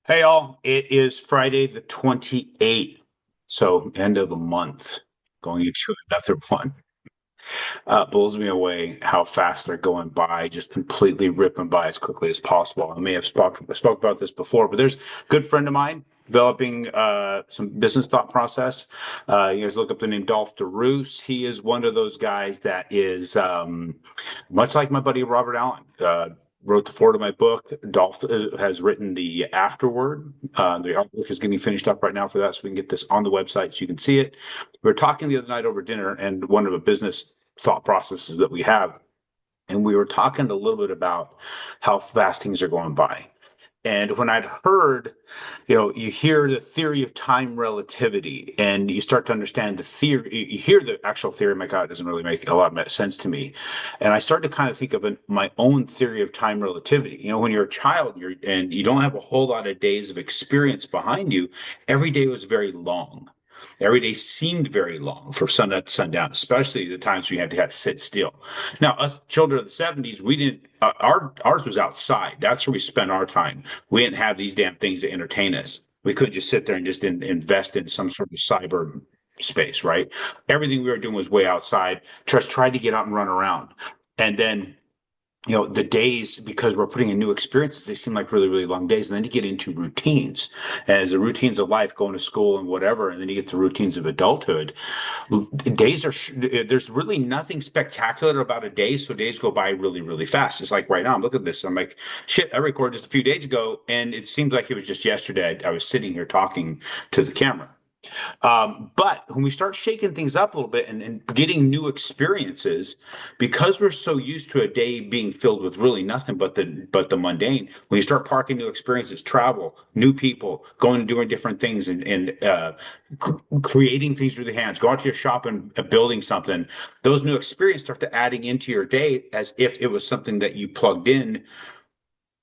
Hey all, it is Friday the 28th, so end of the month, going into another one. Blows me away how fast they're going by, just completely ripping by as quickly as possible. I may have spoke about this before, but there's a good friend of mine developing some business thought process. You guys look up the name Dolph DeRoos. He is one of those guys that is much like my buddy Robert Allen. Wrote the foreword of my book. Dolph has written the afterword. The artwork is getting finished up right now for that, so we can get this on the website so you can see it. We were talking the other night over dinner, and one of the business thought processes that we have, and we were talking a little bit about how fast things are going by. And when I'd heard, you hear the theory of time relativity and you start to understand the theory, you hear the actual theory, my God, it doesn't really make a lot of sense to me. And I started to kind of think of my own theory of time relativity. When you're a child and you don't have a whole lot of days of experience behind you, every day was very long. Every day seemed very long from sundown to sundown, especially the times we had to have to sit still. Now, us children of the 70s, we didn't, ours was outside. That's where we spent our time. We didn't have these damn things to entertain us. We couldn't just sit there and just invest in some sort of cyber space, right? Everything we were doing was way outside. Just tried to get out and run around. And then the days, because we're putting in new experiences, they seem like really, really long days. And then you get into routines, as the routines of life, going to school and whatever. And then you get the routines of adulthood. Days there's really nothing spectacular about a day. So days go by really, really fast. It's like right now, I'm looking at this. I'm like, shit, I recorded just a few days ago. And it seems like it was just yesterday. I was sitting here talking to the camera. But when we start shaking things up a little bit and getting new experiences, because we're so used to a day being filled with really nothing but the mundane, when you start parking new experiences, travel, new people, going and doing different things and creating things with your hands, going to your shop and building something, those new experiences start to adding into your day as if it was something that you plugged in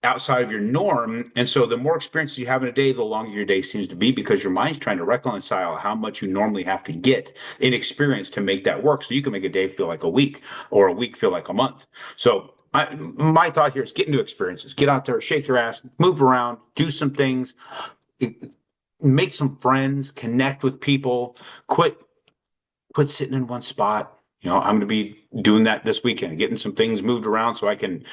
outside of your norm. And so the more experiences you have in a day, the longer your day seems to be because your mind's trying to reconcile how much you normally have to get in experience to make that work. So you can make a day feel like a week or a week feel like a month. So my thought here is get new experiences, get out there, shake your ass, move around, do some things, make some friends, connect with people, quit sitting in one spot. I'm going to be doing that this weekend, getting some things moved around so I can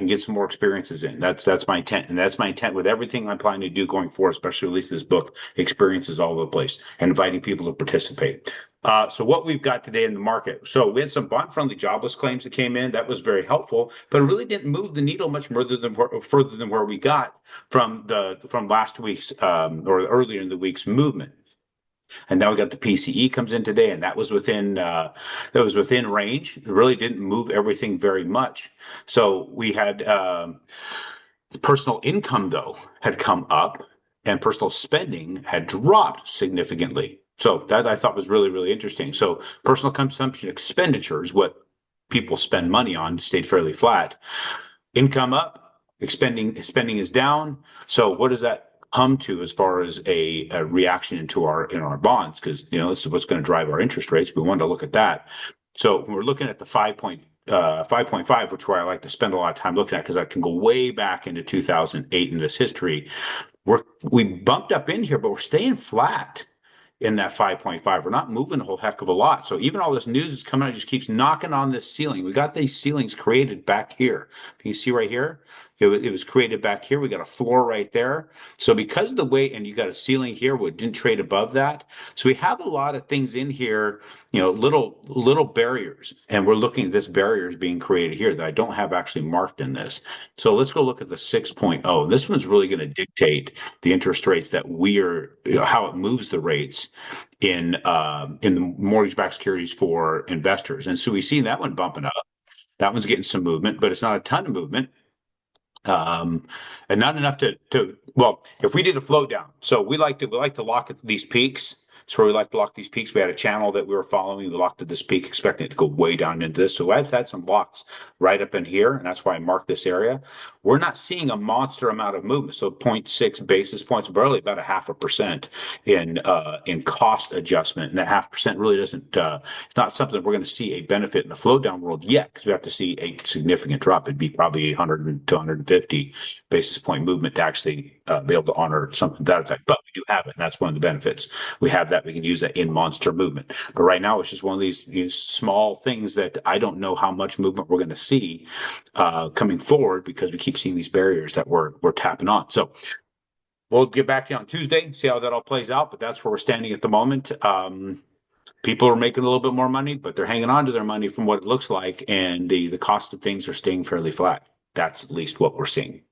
get some more experiences in. That's my intent, and that's my intent with everything I'm planning to do going forward, especially release this book, experiences all over the place, and inviting people to participate. So what we've got today in the market. So we had some bond-friendly jobless claims that came in. That was very helpful, but it really didn't move the needle much further than where we got from last week's or earlier in the week's movement. And now we got the PCE comes in today, and that was within range. It really didn't move everything very much. So we had personal income though had come up, and personal spending had dropped significantly. So that I thought was really, really interesting. So personal consumption expenditures, what people spend money on, stayed fairly flat. Income up, spending is down. So what does that come to as far as a reaction into our bonds? Because this is what's going to drive our interest rates. We wanted to look at that. So when we're looking at the 5.5, which where I like to spend a lot of time looking at because I can go way back into 2008 in this history. We bumped up in here, but we're staying flat in that 5.5. We're not moving a whole heck of a lot. So even all this news is coming out, it just keeps knocking on this ceiling. We got these ceilings created back here. Can you see right here? It was created back here. We got a floor right there. So because of the way, and you got a ceiling here, we didn't trade above that. So we have a lot of things in here, little barriers. And we're looking at this barriers being created here that I don't have actually marked in this. So let's go look at the 6.0. This one's really going to dictate the interest rates that how it moves the rates in the mortgage-backed securities for investors. And so we see that one bumping up. That one's getting some movement, but it's not a ton of movement. And not enough well, if we did a float down, so we like to lock at these peaks. So we like to lock these peaks. We had a channel that we were following. We locked at this peak, expecting it to go way down into this. So I've had some blocks right up in here, and that's why I marked this area. We're not seeing a monster amount of movement. So 0.6 basis points, barely about 0.5% in cost adjustment. And that 0.5% really doesn't, it's not something that we're going to see a benefit in the flow down world yet, because we have to see a significant drop. It'd be probably 100 to 150 basis point movement to actually be able to honor something to that effect. But we do have it, and that's one of the benefits. We have that. We can use that in monster movement. But right now, it's just one of these small things that I don't know how much movement we're going to see coming forward because we keep seeing these barriers that we're tapping on. So we'll get back to you on Tuesday, see how that all plays out. But that's where we're standing at the moment. People are making a little bit more money, but they're hanging on to their money from what it looks like, and the cost of things are staying fairly flat. That's at least what we're seeing.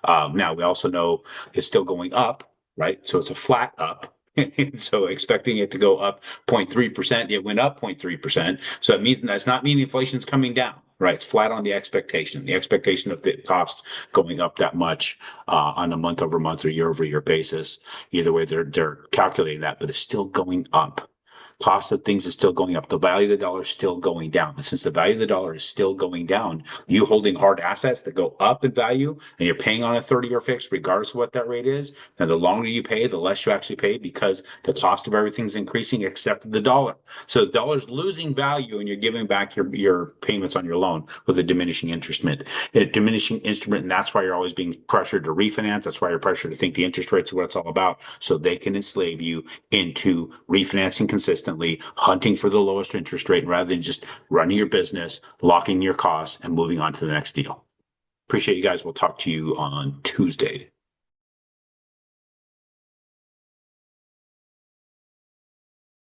Now, we also know it's still going up, right? So it's a flat up. So expecting it to go up 0.3%, it went up 0.3%. So it means that's not meaning inflation's coming down, right? It's flat on the expectation of the costs going up that much on a month over month or year over year basis. Either way, they're calculating that, but it's still going up. Cost of things is still going up. The value of the dollar is still going down. And since the value of the dollar is still going down, you holding hard assets that go up in value and you're paying on a 30-year fix, regardless of what that rate is, and the longer you pay, the less you actually pay because the cost of everything's increasing except the dollar. So the dollar's losing value and you're giving back your payments on your loan with a diminishing instrument. And that's why you're always being pressured to refinance. That's why you're pressured to think the interest rates are what it's all about. So they can enslave you into refinancing consistently, hunting for the lowest interest rate rather than just running your business, locking your costs, and moving on to the next deal. Appreciate you guys. We'll talk to you on Tuesday.